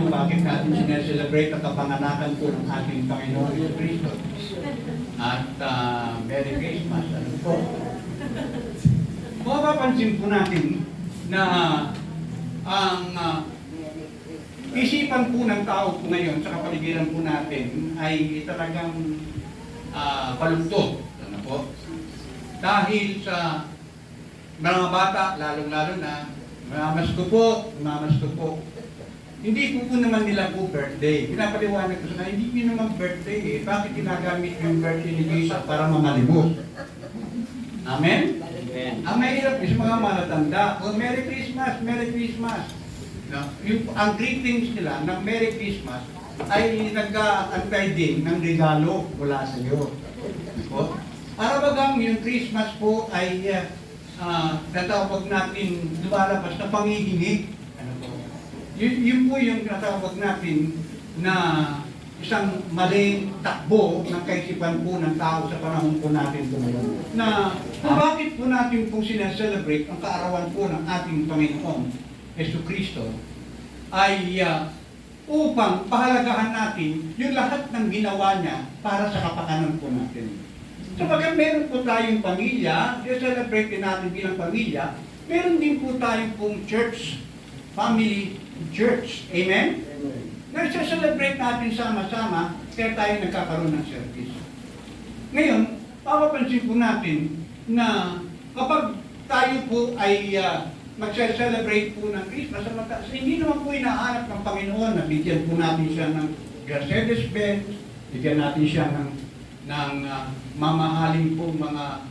kung bakit natin sineselebrate ang kapanganakan po ng ating Panginoon Hesus Kristo. At Merry Christmas. Ano po? Mapapansin po natin na ang isipan po ng tao po ngayon sa kapaligiran po natin ay talagang palugtog. Ano po? Dahil sa mga bata, lalong-lalo na, mamasko po. Hindi po naman nila po birthday. Pinapaliwanag ko sa kanila, hindi po naman birthday eh. Bakit ginagamit yung birthday ni Jesus para mamalimos? Amen? Amen. Ang mahirap is mga malatanda. Oh, Merry Christmas, Merry Christmas. No? Ang greetings nila ng Merry Christmas ay nag-antay din ng regalo mula sa iyo. O? Para bagang yung Christmas po ay natawag natin lumalabas na pangihinig. Ano po? Yun po yung natawag natin na isang maling takbo ng kaisipan po ng tao sa panahon po natin po ngayon. Na kung bakit po natin po sinaselebrate ang kaarawan po ng ating Panginoon Jesucristo ay upang pahalagahan natin yung lahat ng ginawa niya para sa kapakanan po natin. So pagka meron po tayong pamilya, i-celebrate din natin bilang pamilya, meron din po tayong pong church, family church. Amen? Nag-celebrate natin sama-sama, kaya tayo nagkakaroon ng service. Ngayon, papapansin po natin na kapag tayo po ay mag-celebrate po ng Christmas, hindi naman po hinahanap ng Panginoon na bigyan po natin siya ng Mercedes-Benz, bigyan natin siya ng mamahaling po mga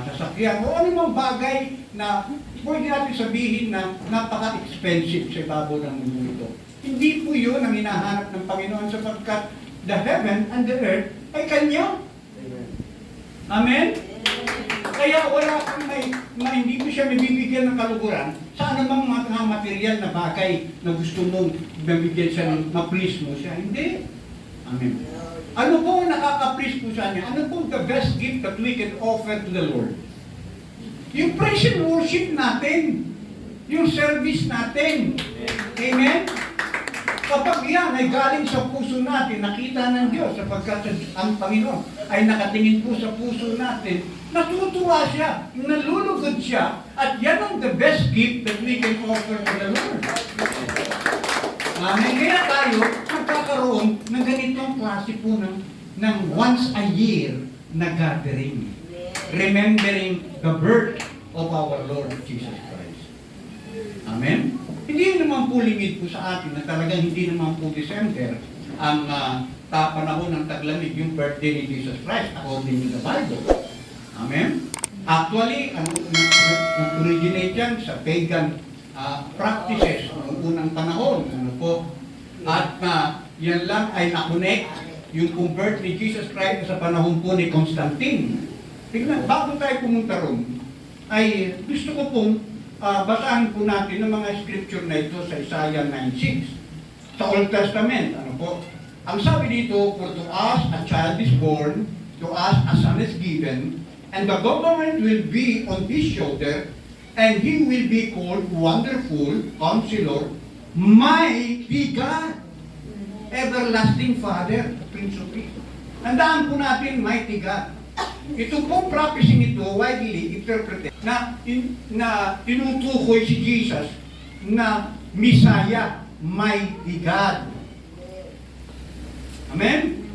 sasakyan o anumang bagay na pwede natin sabihin na napaka-expensive sa ibabaw ng mundo ito. Hindi po yun ang hinahanap ng Panginoon sapagkat the heaven and the earth ay Kanya. Amen? Kaya wala kang hindi mo siya mabibigyan ng kaluguran sa anumang mga material na bagay na gusto mong mabigyan siya ng ma-please mo siya. Hindi. Amen. Ano po nakaka-please po sa niya? Ano po the best gift that we can offer to the Lord? Yung praise and worship natin. Yung service natin. Amen? Kapag yan ay galing sa puso natin, nakita ng Diyos sapagkat ang Panginoon ay nakatingin po sa puso natin, natutuwa siya, nalulugod siya, at yan ang the best gift that we can offer to the Lord. Amen. Kaya tayo magkakaroon ng ganitong klase po ng once a year na gathering. Remembering the birth of our Lord Jesus Christ. Amen? Hindi naman po limit po sa atin na talagang hindi naman po December ang panahon ng taglamig, yung birthday ni Jesus Christ according to the Bible. Amen? Actually, ang originate yan sa pagan practices noong unang panahon. Ano po? At yan lang ay nakonect yung convert ni Jesus Christ sa panahon po ni Constantine. Tignan, bago tayo pumunta ron, ay gusto ko pong basahin po natin ng mga scripture na ito sa Isaiah 9:6. Sa Old Testament, ano po? Ang sabi dito, for to us a child is born, to us a son is given, and the government will be on his shoulder, and he will be called Wonderful, Counselor, Mighty God, Everlasting Father, Prince of Peace. Tandaan po natin, Mighty God. Ito pong prophecy ito, widely interpreted, na tinutukoy si Jesus na Messiah, Mighty God. Amen?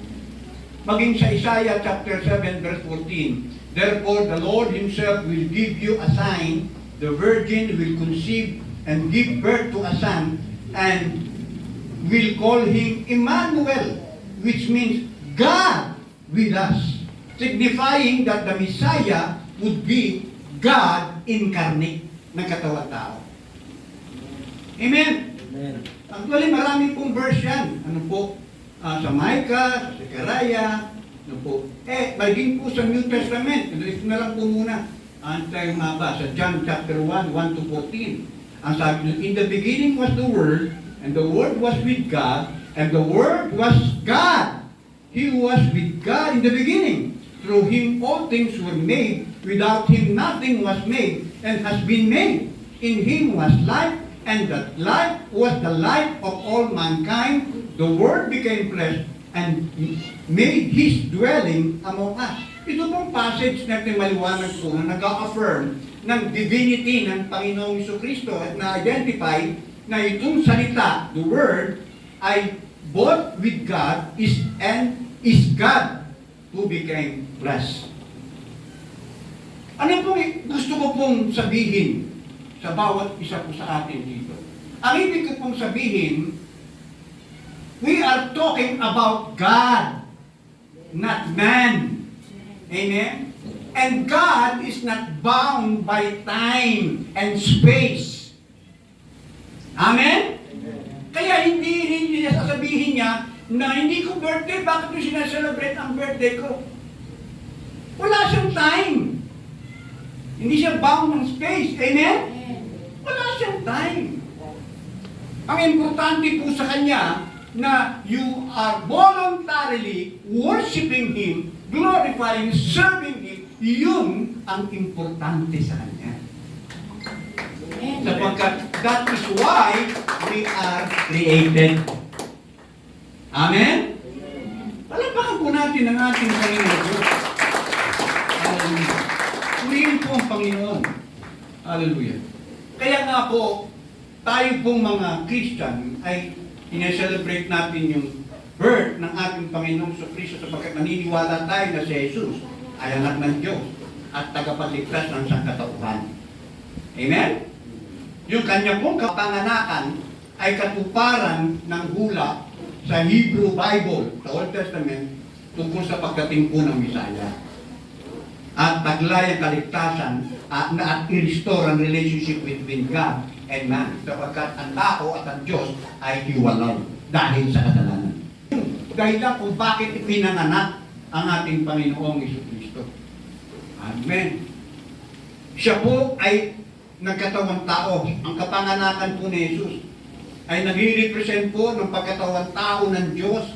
Maging sa Isaiah chapter 7 verse 14, therefore the Lord Himself will give you a sign, the virgin will conceive and give birth to a son, and will call him Emmanuel, which means God with us, signifying that the Messiah would be God incarnate na katawan tao. Amen? Amen. Actually, marami pong verse yan. Ano po? Sa Micah, sa Zechariah, ano po? Maging po sa New Testament. Ito na lang po muna. Tayo mabasa. John chapter 1, 1 to 14. Ang sabi nyo, in the beginning was the Word, and the Word was with God, and the Word was God. He was with God in the beginning. Through Him all things were made. Without Him nothing was made and has been made. In Him was life, and that life was the light of all mankind. The Word became flesh and made His dwelling among us. Ito pong passage na maliwanag po na nag-affirm ng divinity ng Panginoong Jesucristo at na-identify na itong salita, the Word, ay both with God and is God who became flesh. Ano pong gusto ko pong sabihin sa bawat isa po sa atin dito? Ang ibig ko pong sabihin, we are talking about God, not man. Amen? And God is not bound by time and space. Amen? Kaya hindi niya sasabihin niya na hindi ko birthday, bakit ko sinaselebrate ang birthday ko? Wala siyang time. Hindi siya bound ng space. Amen? Wala siyang time. Ang importante po sa kanya na you are voluntarily worshiping Him, glorifying, serving Him, yun ang importante sa kanya. Sapagkat that is why we are created. Amen? Palapakan po natin ang ating Panginoon. Hallelujah. Purihin po ang Panginoon. Hallelujah. Kaya nga po, tayo pong mga Christian ay ine-celebrate natin yung birth ng ating Panginoong Jesucristo sapagkat naniniwala tayo na si Jesus ay anak ng Diyos at tagapagligtas ng sangkatauhan. Amen? Yung kanya pong kapanganakan ay katuparan ng hula sa Hebrew Bible, sa Old Testament, tungkol sa pagdating po ng Misaya. At taglay ang kaligtasan at i-restore ang relationship between God and man. Sapagkat ang tao at ang Diyos ay hiwalay dahil sa kasalanan. Dahil lang kung bakit ipinanganak ang ating Panginoong Jesucristo. Amen. Siya po ay nagkatawang tao. Ang kapanganakan po ni Jesus ay nag-represent po ng pagkatawang tao ng Diyos.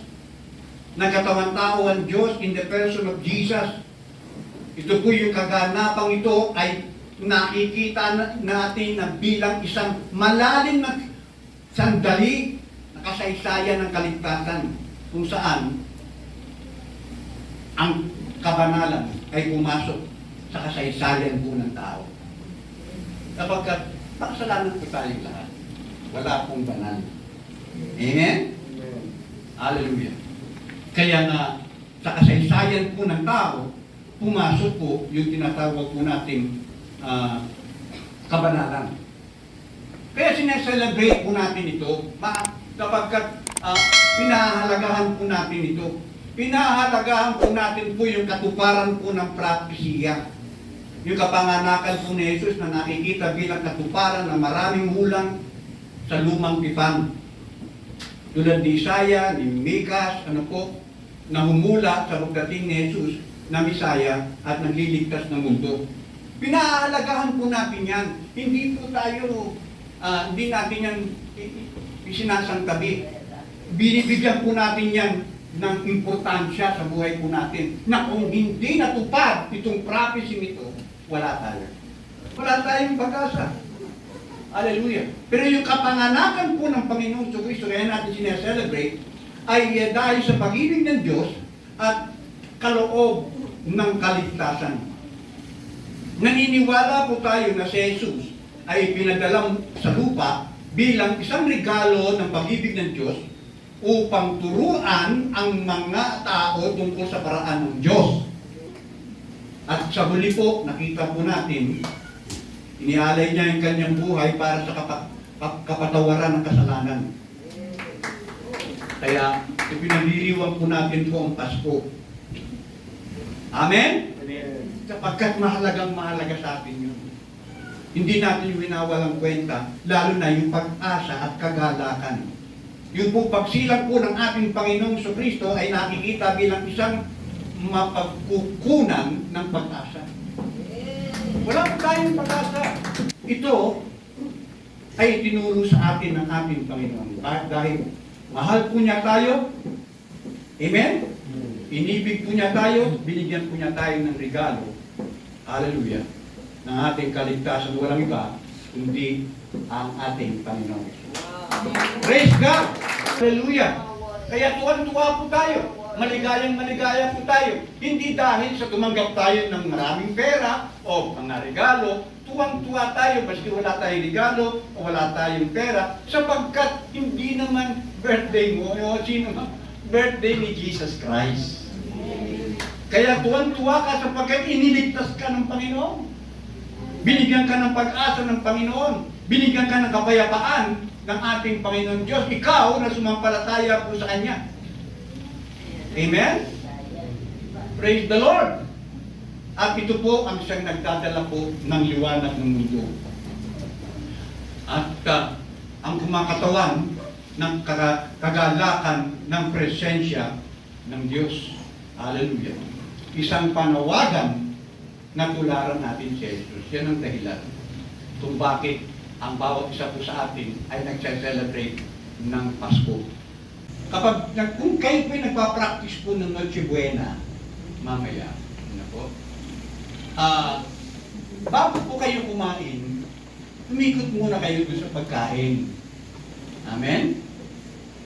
Nagkatawang tao ang Diyos in the person of Jesus. Ito po yung kaganapang ito ay nakikita natin na bilang isang malalim na sandali na kasaysayan ng kaligtasan kung saan ang kabanalan ay pumasok sa kasaysayan po ng tao. Sapagkat makasalanan po tayong lahat. Wala pong banal. Amen? Hallelujah. Kaya nga sa kasaysayan po ng tao, pumasok po yung tinatawag po nating kabanalan. Kaya sineselebrate po natin ito sapagkat pinahahalagahan po natin ito. Pinahahalagahan po natin po yung katuparan po ng propesya. Yung kapanganakan po ni Jesus na nakikita bilang katuparan ng maraming hulang sa lumang tipan. Tulad ni Isaiah, ni Micah, na humula sa pagdating ni Jesus na Misaya at nagliligtas ng mundo. Pinahalagahan po natin yan. Hindi po tayo, hindi natin yan isinasangtabi. Binibigyan po natin yan ng importansya sa buhay po natin na kung hindi natupad itong prophecy nito, wala tayo. Wala tayong pag-asa. Hallelujah. Pero yung kapanganakan po ng Panginoong Jesucristo, kaya natin sineselebrate, ay dahil sa pag-ibig ng Diyos at kaloob ng kaligtasan. Naniniwala po tayo na si Jesus ay pinadala sa lupa bilang isang regalo ng pag-ibig ng Diyos upang turuan ang mga tao tungkol sa paraan ng Diyos. At sa huli po, nakita po natin, inialay niya yung kanyang buhay para sa kapatawaran ng kasalanan. Kaya ipinagdiriwang po natin po ang Pasko. Amen? Amen. Sapagkat mahalaga sa atin yun. Hindi natin yung winawalang kwenta, lalo na yung pag-asa at kagalakan. Yung po pagsilang po ng ating Panginoong Jesucristo ay nakikita bilang isang mapagkukunan ng pag-asa. Wala po tayong pag-asa. Ito ay tinuro sa atin ng ating Panginoon. Dahil mahal po niya tayo. Amen? Inibig po niya tayo, binigyan po niya tayo ng regalo. Hallelujah. Ng ating kaligtasan, walang iba, kundi ang ating Panginoon. Praise God! Hallelujah! Kaya tuwan-tuwa po tayo. Maligayang-maligaya po tayo. Hindi dahil sa tumanggap tayo ng maraming pera o mga regalo, tuwang-tuwa tayo maski wala tayong regalo o wala tayong pera, sapagkat hindi naman birthday mo o sino birthday ni Jesus Christ. Kaya tuwan-tuwa ka sapagkat iniligtas ka ng Panginoon. Binigyan ka ng pag-asa ng Panginoon. Binigyan ka ng kapayapaan ng ating Panginoon Diyos. Ikaw na sumampalataya po sa Kanya. Amen? Praise the Lord! At ito po ang siyang nagdadala po ng liwanag ng mundo. At ang kumakatawan ng kagalakan ng presensya ng Diyos. Hallelujah. Isang panawagan na tularan natin si Jesus. Yan ang dahilan kung bakit ang bawat isa po sa atin ay nagse-celebrate ng Pasko. Kung kayo po'y nagpa-practice po ng Noche Buena, mamaya, ano po, bago po kayo kumain, umikot muna kayo doon sa pagkain. Amen?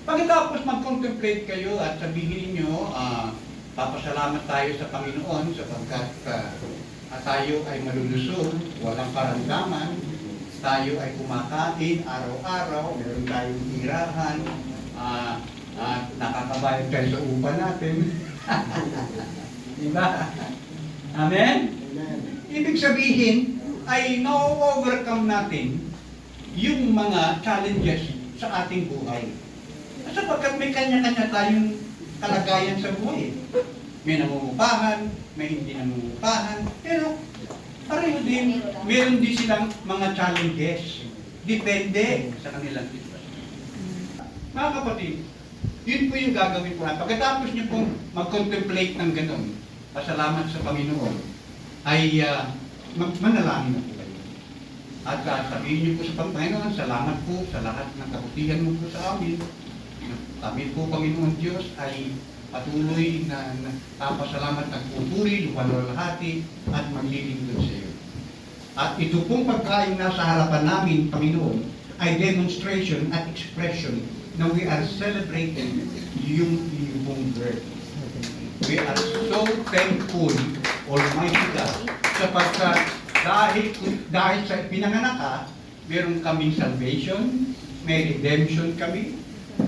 Pagkatapos mag-contemplate kayo at sabihin niyo, papasalamat tayo sa Panginoon sapagkat tayo ay malulusog, walang karamdaman, tayo ay kumakain araw-araw, meron tayong tirahan, at nakakabayad tayo sa upa natin. Diba? Amen? Ibig sabihin ay na-overcome natin yung mga challenges sa ating buhay. Sapagkat may kanya-kanya tayong kalagayan sa buhay. May nangungupahan, may hindi nangungupahan, pero pareho din, meron din silang mga challenges. Depende sa kanilang sitwasyon. Mga kapatid, yun po yung gagawin po natin. Pagkatapos niyo pong mag-contemplate ng ganun, pasalamat sa Panginoon, ay manalangin na po kayo. At sabihin niyo po sa Panginoon, salamat po sa lahat ng kabutihan mo po sa amin. Kami po, Panginoon Diyos, ay patuloy na papasalamat at pupuri, luwalhati at maglilingkod sa iyo. At ito pong pagkain nasa harapan namin, Panginoon, ay demonstration at expression na we are celebrating yung iyong birth. We are so thankful, Almighty God, sapagkat dahil sa pinanganak ka, meron kaming salvation, may redemption kami.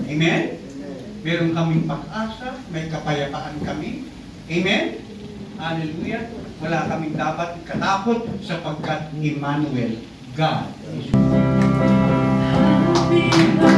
Amen? Meron kaming pag-asa, may kapayapaan kami. Amen? Hallelujah. Wala kaming dapat katakot sapagkat Emmanuel, God is with us.